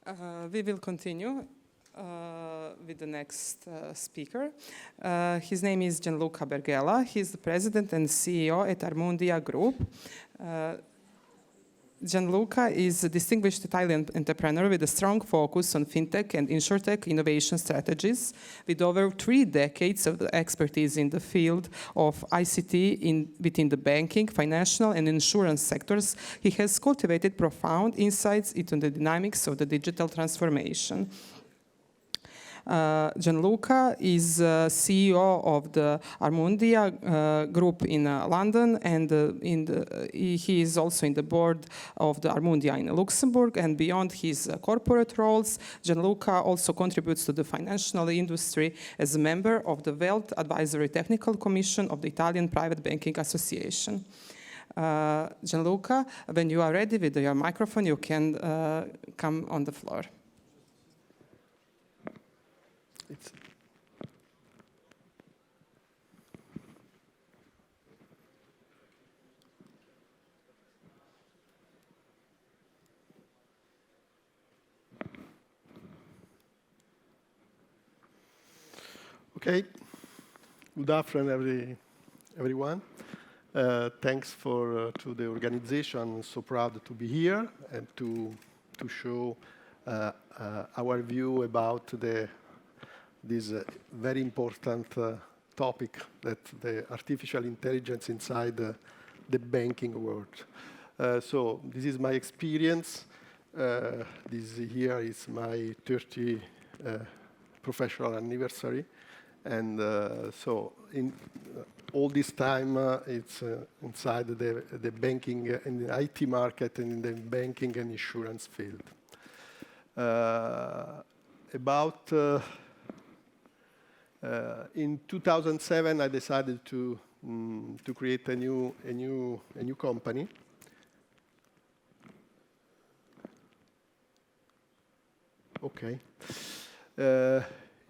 We will continue with the next speaker. His name is Gianluca Berghella. He's the president and CEO at Armundia Group. Gianluca is a distinguished Italian entrepreneur with a strong focus on fintech and insurtech innovation strategies. With over 3 decades of expertise in the field of ICT within the banking, financial, and insurance sectors, he has cultivated profound insights into the dynamics of the digital transformation. Gianluca is CEO of the Armundia Group in London, and he is also in the board of the Armundia in Luxembourg. And beyond his corporate roles, Gianluca also contributes to the financial industry as a member of the Wealth Advisory Technical Commission of the Italian Private Banking Association. Gianluca, when you are ready with your microphone, you can come on the floor. Okay. Good afternoon, everyone. Thanks to the organization. I'm so proud to be here and to show our view about this very important topic, that the artificial intelligence inside the banking world. So this is my experience. This year is my 30th professional anniversary. And so in all this time, it's inside the banking and the IT market and in the banking and insurance field. In 2007, I decided to create a new company. Okay.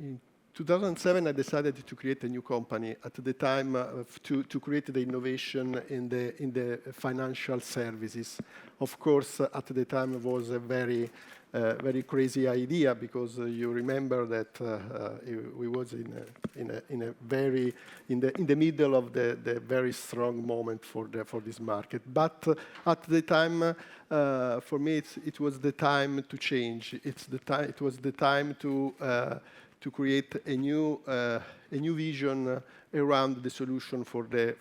In 2007, I decided to create a new company. At the time, to create the innovation in the financial services. Of course, at the time, it was a very crazy idea, because you remember that we was in the middle of the very strong moment for this market. But at the time, for me, it was the time to change. It was the time to create a new vision around the solution for the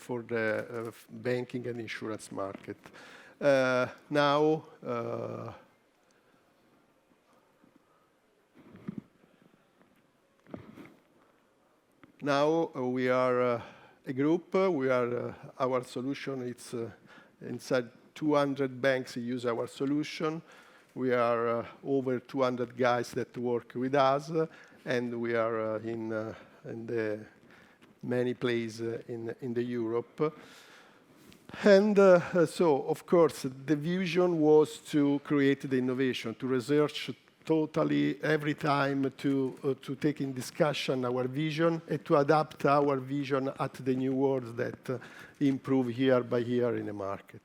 banking and insurance market. Now we are a group. Our solution. It's inside 200 banks use our solution. We are over 200 guys that work with us. And we are in the many places in the Europe. And so, of course, the vision was to create the innovation, to research totally every time, to take in discussion our vision and to adapt our vision at the new world that improve year by year in the market.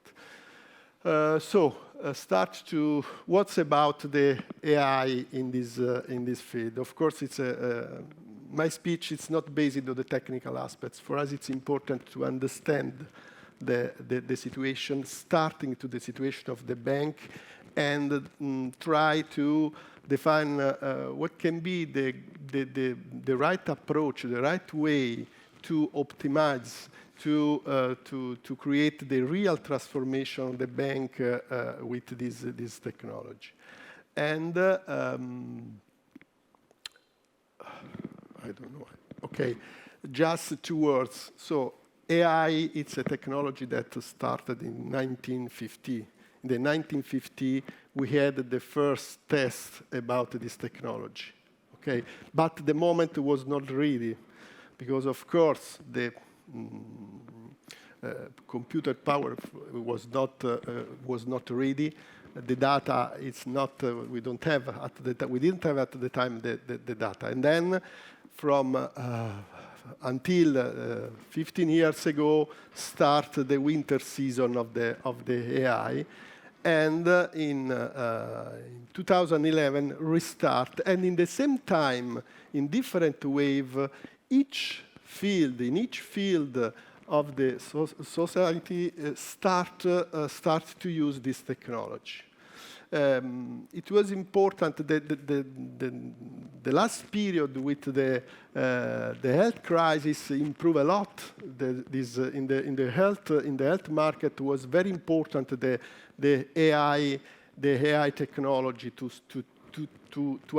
Start to what's about the AI in this field. Of course, it's my speech. It's not based on the technical aspects. For us, it's important to understand the situation, starting to the situation of the bank, and try to define what can be the right approach, the right way to optimize. To create the real transformation of the bank with this technology. And I don't know. Okay, just 2 words. So AI, it's a technology that started in 1950. In the 1950, we had the first test about this technology. Okay, but the moment was not ready, because of course the computer power was not ready. The data is not. We didn't have at the time the data. And then from until 15 years ago, start the winter season of the AI, and in 2011 restart. And in the same time, in different wave, in each field of the society start to use this technology. It was important that the last period with the health crisis improved a lot. In the health market was very important. The AI technology to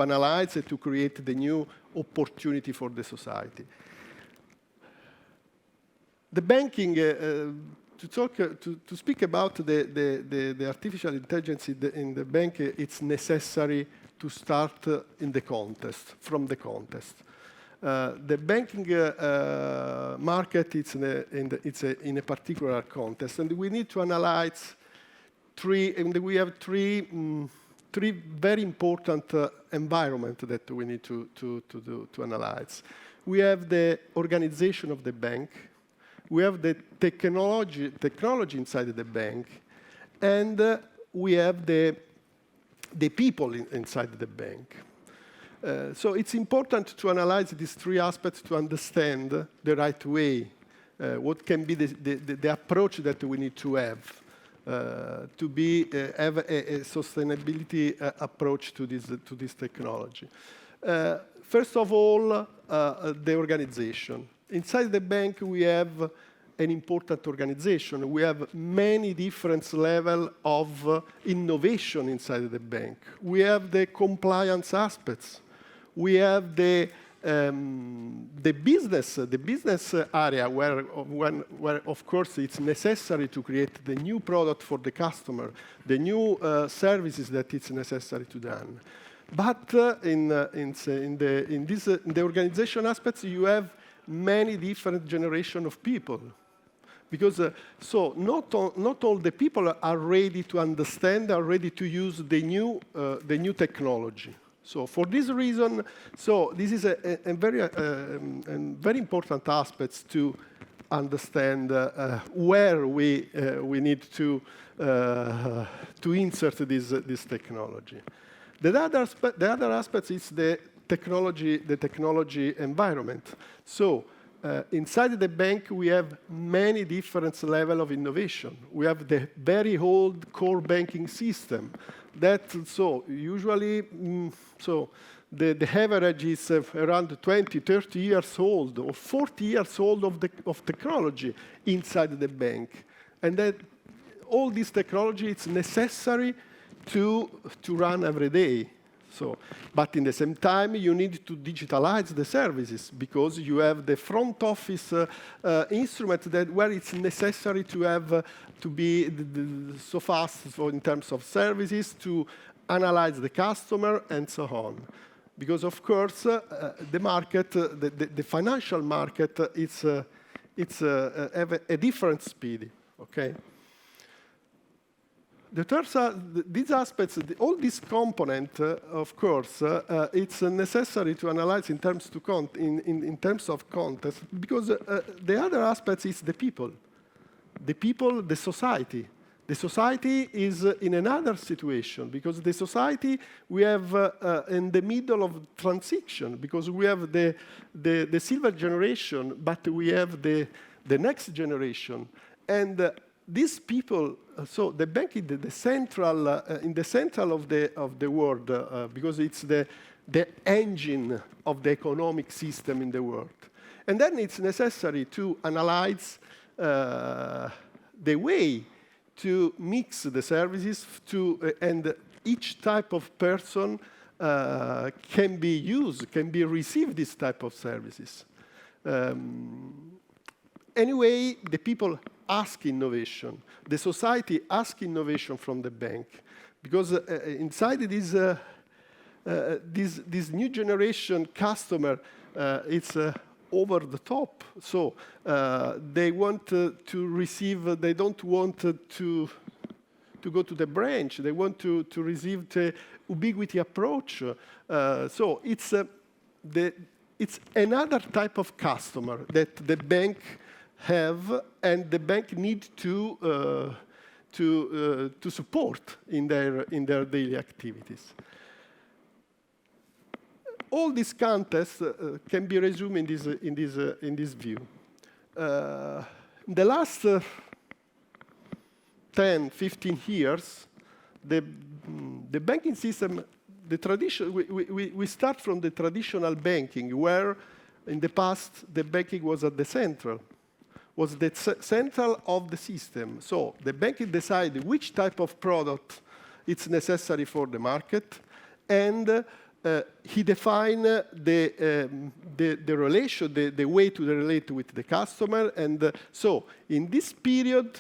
analyze and to create the new opportunity for the society. The banking, to speak about the artificial intelligence in the bank, it's necessary to start in the context, from the context. The banking market it's in a particular context, and we need to analyze we have three very important environments that we need to analyze. We have the organization of the bank. We have the technology inside the bank, and we have the people inside the bank. So it's important to analyze these three aspects to understand the right way, what can be the approach that we need to have have a sustainability approach to this technology. First of all, the organization. Inside the bank, we have an important organization. We have many different levels of innovation inside the bank. We have the compliance aspects. We have the business area where of course it's necessary to create the new product for the customer, the new services that it's necessary to done. But in the organization aspects, you have many different generations of people, because so not all the people are ready to understand, are ready to use the new technology. So for this reason, this is a very important aspect to understand where we need to insert this technology. The other aspect is the technology environment. So inside the bank, we have many different levels of innovation. We have the very old core banking system that usually the average is around 20, 30 years old or 40 years old of technology inside the bank. And that all this technology is necessary to run every day. But in the same time, you need to digitalize the services because you have the front office instrument where it's necessary to have to be so fast in terms of services, to analyze the customer and so on. Because of course, the market, the financial market, it's have a different speed. Okay. The third, these aspects, all these components, of course, it's necessary to analyze in terms of context, because the other aspect is the people, the society. The society is in another situation, because the society we have in the middle of transition, because we have the silver generation, but we have the next generation, and these people, so the bank is the central, in the central of the world, because it's the engine of the economic system in the world. And then it's necessary to analyze the way to mix the services and each type of person can receive this type of services. Anyway, the people ask innovation. The society asks innovation from the bank, because inside this new generation customer, it's over the top. So they want to receive. They don't want to go to the branch. They want to receive the ubiquity approach. So it's another type of customer that the bank have, and the bank need to to support in their daily activities. All this context can be resumed in this view. In the last 10, 15 years, the banking system, we start from the traditional banking, where in the past the banking was at the central, was the central of the system. So the banking decided which type of product it's necessary for the market, and he defined the relation, the way to relate with the customer. And so in this period,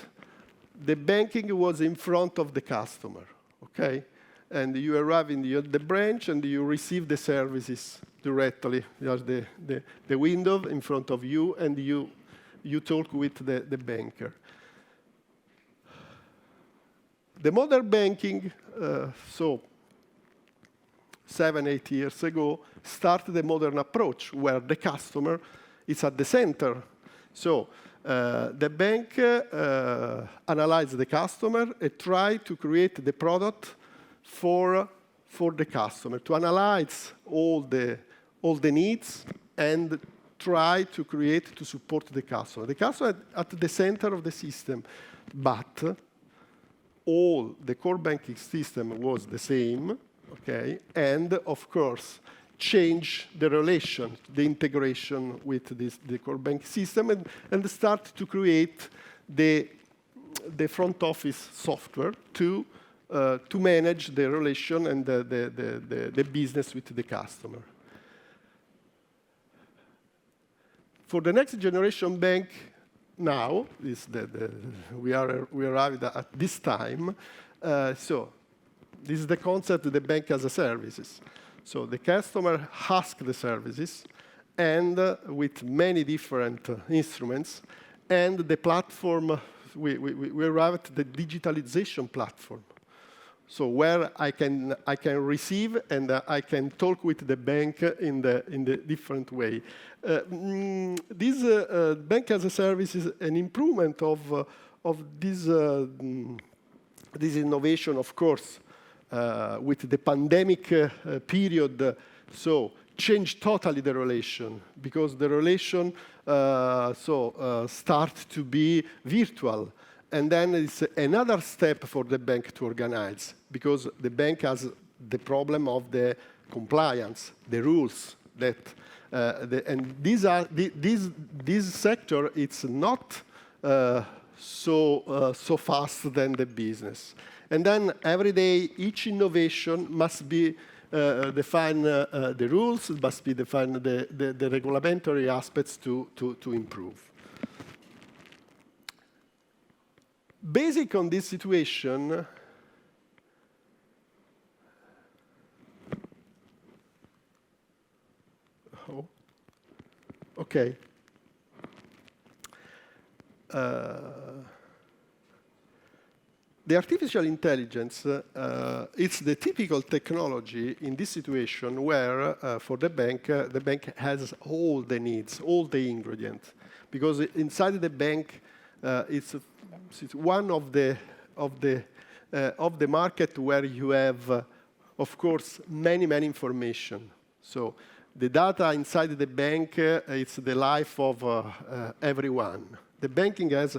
the banking was in front of the customer, okay? And you arrive in the branch and you receive the services directly. There's the window in front of you, and you talk with the banker. The modern banking, so 7, 8 years ago, started the modern approach where the customer is at the center. So the bank analyzes the customer and tries to create the product for the customer, to analyze all the needs and try to create to support the customer. The customer at the center of the system, but all the core banking system was the same, okay? And of course, change the relation, the integration with the core banking system, and start to create the front office software to manage the relation and the business with the customer. For the next generation bank, now we arrived at this time. So this is the concept of the bank as a services. So the customer asks the services, and with many different instruments, and the platform, we arrive at the digitalization platform. So where I can receive and I can talk with the bank in the different way. This bank as a service is an improvement of this innovation, of course, with the pandemic period. So change totally the relation, because the relation start to be virtual. And then it's another step for the bank to organize, because the bank has the problem of the compliance, the rules that, and this sector, it's not so fast than the business. And then every day, each innovation must be define the rules, must be define the regulatory aspects to improve. Basic on this situation, okay. The artificial intelligence, it's the typical technology in this situation where, for the bank has all the needs, all the ingredients, because inside the bank, it's one of the market where you have, of course, many information. So the data inside the bank, it's the life of everyone. The banking has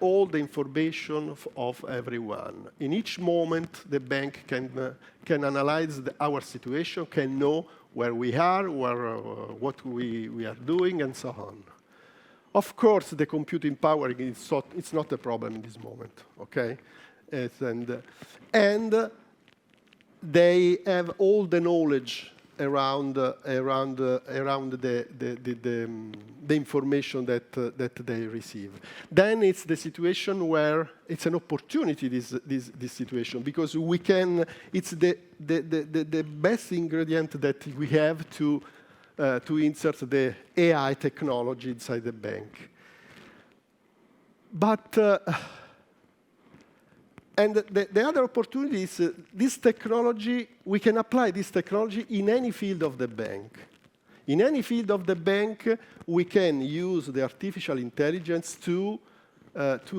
all the information of everyone. In each moment, the bank can analyze our situation, can know where we are, what we are doing, and so on. Of course, the computing power it's not a problem in this moment, okay? And they have all the knowledge around the information that they receive. Then it's the situation where it's an opportunity, this situation, because we can, it's the best ingredient that we have to insert the AI technology inside the bank. But and the other opportunity is this technology, we can apply this technology in any field of the bank. In any field of the bank, we can use the artificial intelligence to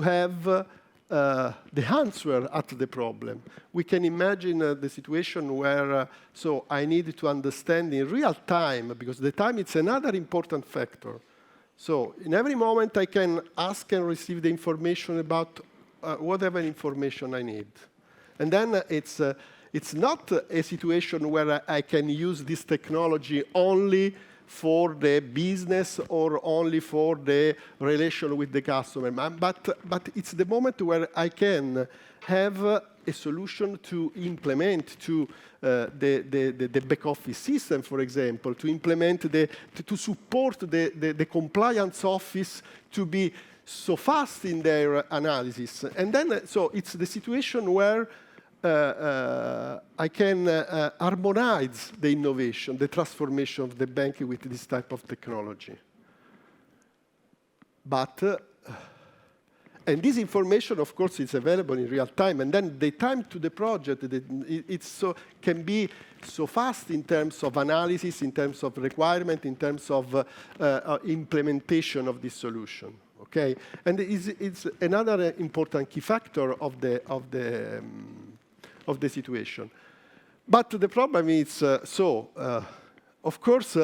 have the answer at the problem. We can imagine the situation where, so I need to understand in real time, because the time is another important factor. So in every moment I can ask and receive the information about whatever information I need. And then it's not a situation where I can use this technology only for the business or only for the relation with the customer. But it's the moment where I can have a solution to implement to the back office system, for example, to implement to support the compliance office to be so fast in their analysis. And then, so it's the situation where I can harmonize the innovation, the transformation of the bank with this type of technology. But, and this information, of course, is available in real time. And then the time to the project, can be so fast in terms of analysis, in terms of requirement, in terms of implementation of this solution. Okay, and it's another important key factor of the situation. But the problem is, of course,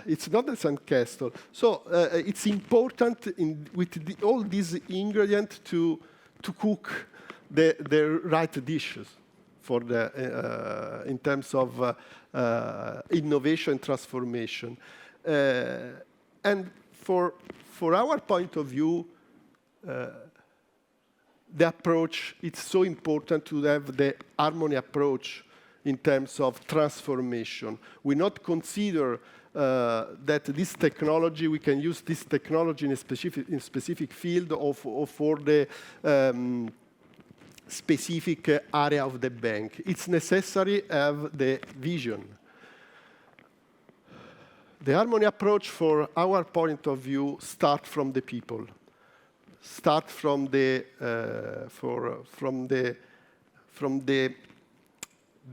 it's not a sandcastle. So it's important with all these ingredients to cook the right dishes for in terms of innovation and transformation. And for our point of view, the approach, it's so important to have the harmony approach in terms of transformation. We not consider that this technology, we can use this technology in a specific field or for the specific area of the bank. It's necessary to have the vision. The harmony approach, for our point of view, starts from the people. Start from the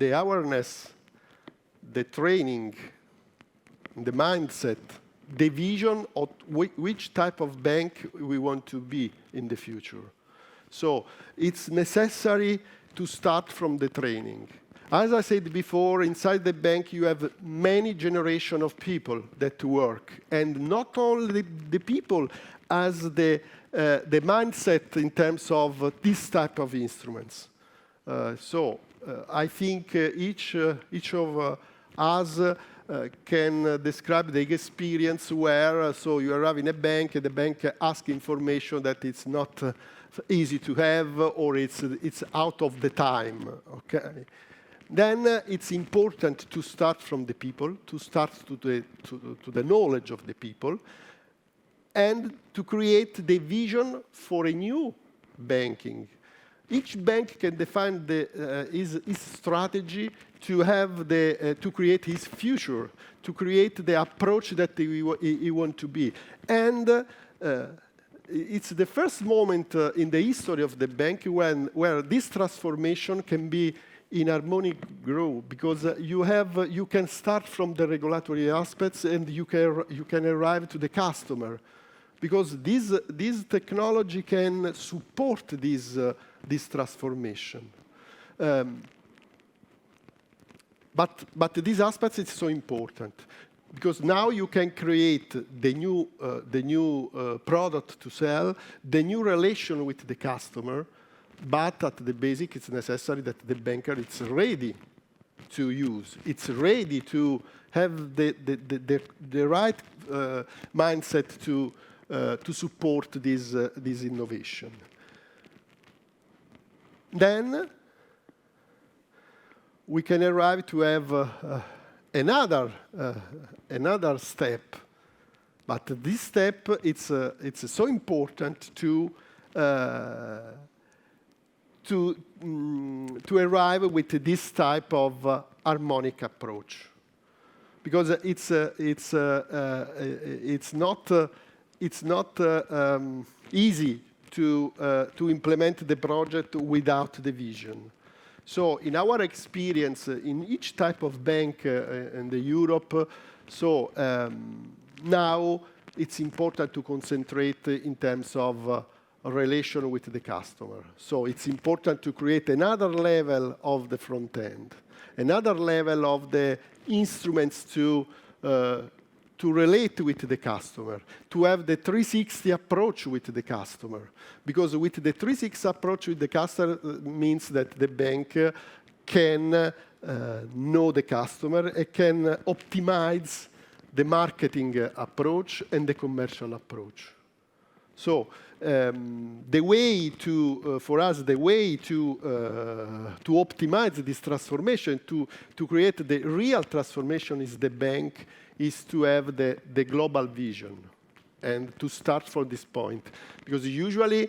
awareness, the training, the mindset, the vision of which type of bank we want to be in the future. So it's necessary to start from the training. As I said before, inside the bank you have many generations of people that work, and not only the people as the mindset in terms of this type of instruments. I think each of us can describe the experience where so you arrive in a bank and the bank asks information that it's not easy to have or it's out of the time. Okay. Then it's important to start from the people, to start to the knowledge of the people, and to create the vision for a new banking. Each bank can define his strategy to have to create his future, to create the approach that he wants to be. And it's the first moment in the history of the bank where this transformation can be in harmonic growth, because you can start from the regulatory aspects and you can arrive to the customer, because this technology can support this transformation. But these aspects is so important, because now you can create the new product to sell, the new relation with the customer. But at the basic, it's necessary that the banker is ready to use. It's ready to have the right mindset to support this innovation. Then we can arrive to have another step. But this step, it's so important to arrive with this type of harmonic approach, because it's not easy to implement the project without the vision. So in our experience, in each type of bank in Europe, now it's important to concentrate in terms of relation with the customer. So it's important to create another level of the front end, another level of the instruments to relate with the customer, to have the 360 approach with the customer. Because with the 360 approach with the customer means that the bank can know the customer and can optimize the marketing approach and the commercial approach. So the way to, for us, the way to optimize this transformation, to create the real transformation is the bank, is to have the global vision and to start from this point. Because usually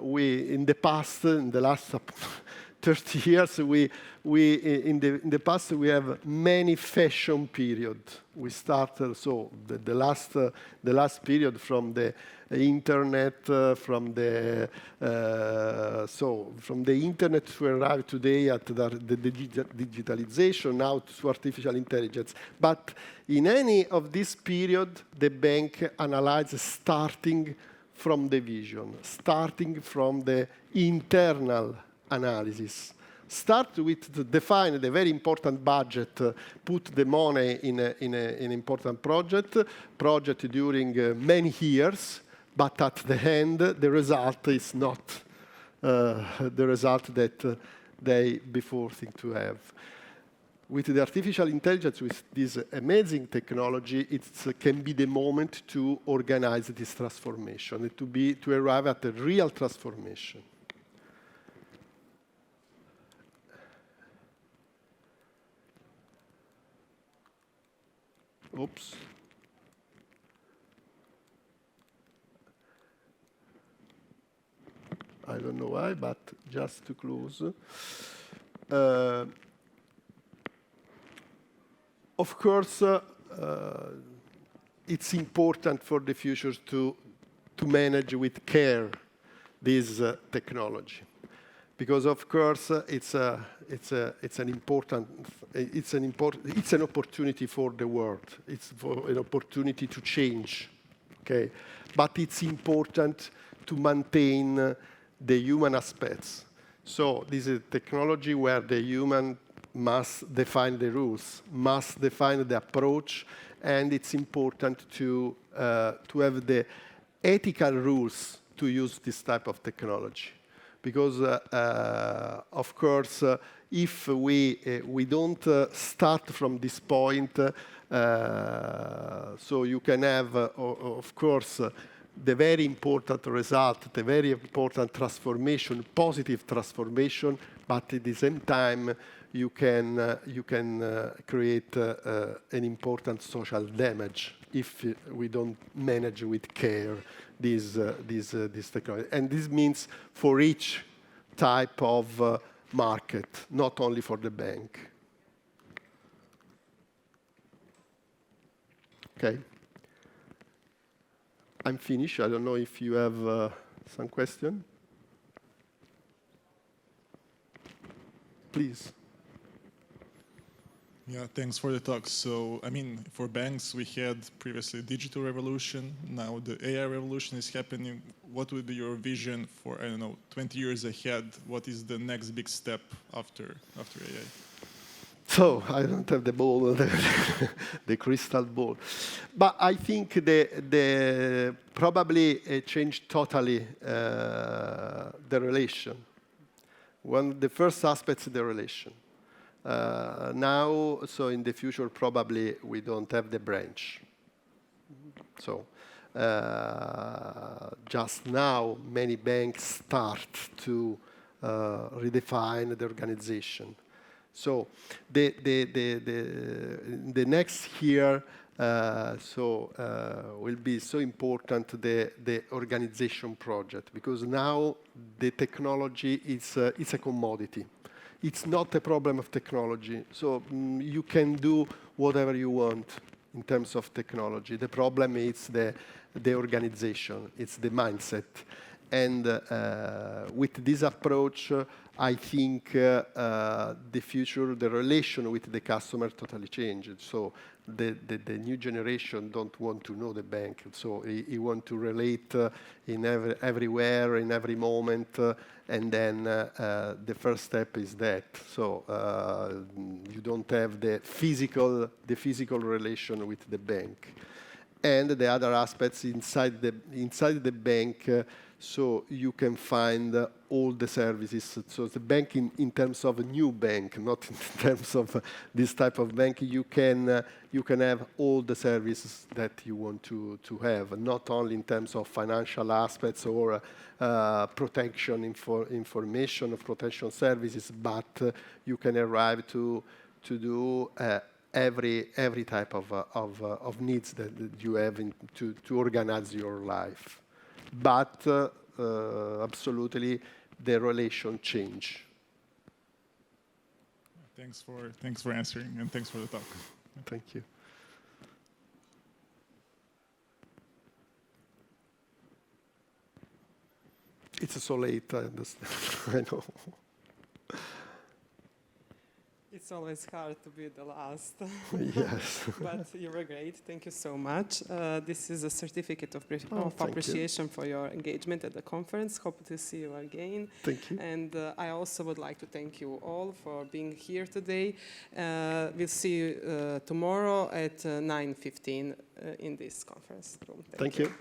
we, in the past, in the last 30 years, in the past we have many fashion periods. We started, so the last period from the internet, from the internet to arrive today at the digitalization, now to artificial intelligence. But in any of this period, the bank analyzes starting from the vision, starting from the internal analysis. Start with to define the very important budget, put the money in an important project during many years, but at the end, the result is not the result that they before think to have. With the artificial intelligence, with this amazing technology, it can be the moment to organize this transformation, to arrive at a real transformation. Oops. I don't know why, but just to close. Of course, it's important for the future to manage with care this technology, because of course it's an opportunity for the world. It's for an opportunity to change. Okay, but it's important to maintain the human aspects. So this is a technology where the human must define the rules, must define the approach, and it's important to have the ethical rules to use this type of technology. Because, of course, if we don't start from this point, so you can have, of course, the very important result, the very important transformation, positive transformation, but at the same time, you can create an important social damage if we don't manage with care this technology. And this means for each type of market, not only for the bank. Okay. I'm finished. I don't know if you have some question. Please. Yeah, thanks for the talk. So, I mean, for banks, we had previously digital revolution. Now the AI revolution is happening. What would be your vision for, I don't know, 20 years ahead? What is the next big step after AI? So I don't have the ball, the crystal ball, but I think the probably changed totally the relation. One of the first aspects is the relation. Now, so in the future, probably we don't have the branch. So just now, many banks start to redefine the organization. So the next year will be so important the organization project, because now the technology is a commodity. It's not a problem of technology. So you can do whatever you want in terms of technology. The problem is the organization. It's the mindset. And with this approach, I think the future, the relation with the customer totally changed. So the new generation don't want to know the bank. So he want to relate in everywhere, in every moment. And then the first step is that. So you don't have the physical relation with the bank. And the other aspects inside the bank, so you can find all the services. So the bank in terms of a new bank, not in terms of this type of bank, you can have all the services that you want to have, not only in terms of financial aspects or protection information, protection services, but you can arrive to do every type of needs that you have to organize your life. But absolutely, the relation change. Thanks for answering, and thanks for the talk. Thank you. It's so late, I understand. I know. It's always hard to be the last. Yes. But you were great. Thank you so much. This is a certificate of thank appreciation for your engagement at the conference. Hope to see you again. Thank you. And I also would like to thank you all for being here today. We'll see you tomorrow at 9:15 in this conference room. Thank you.